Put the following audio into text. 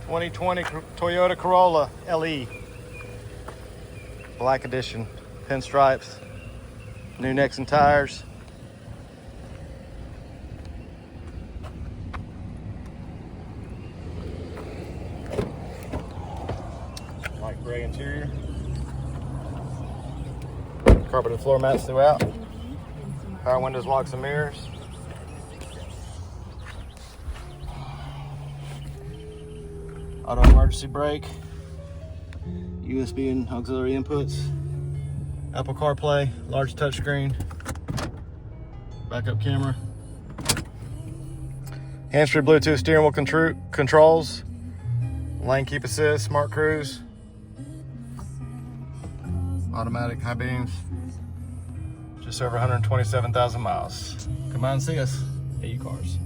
2020 Toyota Corolla LE. Black edition. Pinstripes. New necks and tires. Light gray interior. Carpeted floor mats throughout. Power windows, locks, and mirrors. Auto emergency brake. USB and auxiliary inputs. Apple CarPlay, large touchscreen. Backup camera. Hands-free Bluetooth steering wheel controls. Lane keep assist, smart cruise. Automatic high beams. Just over 127,000 miles. Come out and see us at U-Cars.